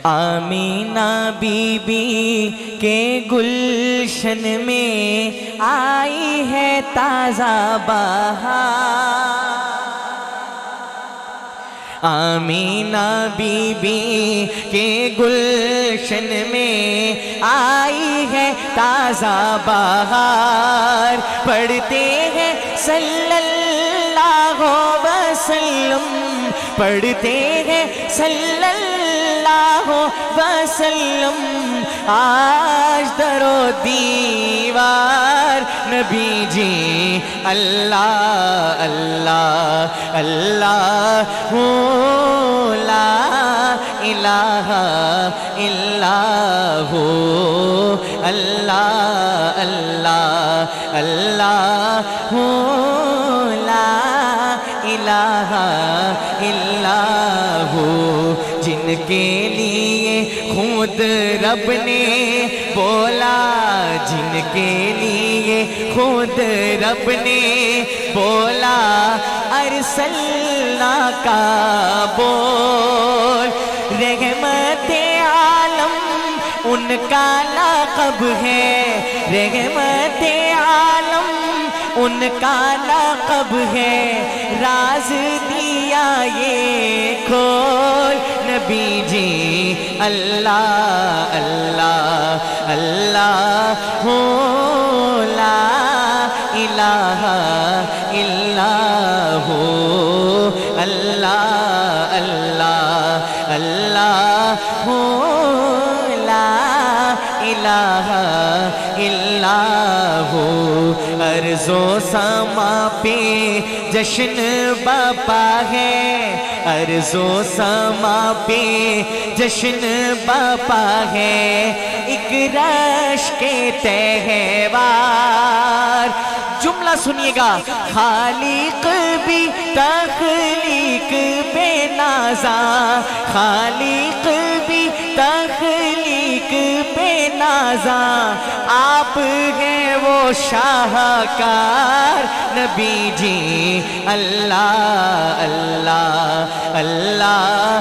Amina be be کے گلشن میں آئی ہے تازہ بہار، آمینہ بی بی کے گلشن میں آئی ہے تازہ بہار، پڑھتے ہیں صلی اللہ وسلم، پڑھتے ہیں صلی اللہ وسلم، آج در و دیوار نبی جی اللہ اللہ اللہ لا الہ الا ہو، اللہ اللہ اللہ لا الہ الا ہو، جن کے لیے خود رب نے بولا، جن کے لیے خود رب نے بولا، ارسلنا کا بول، رحمت عالم ان کا لقب ہے، رحمت عالم ان کا لقب ہے، راز دیا یہ کھول نبی جی اللہ اللہ اللہ لا الہ الا ہو، اللہ اللہ اللہ لا الہ الا ہو، ارض و سما پہ جشن بپا ہے، ارض و سما پہ جشن بپا ہے، ایک رش کے تہوار، جملہ سنیے گا، خالق بھی تخلیق بے نازاں، خالق بھی تخلیق بے نازاں، آپ ہیں وہ شاہکار نبی جی اللہ اللہ اللہ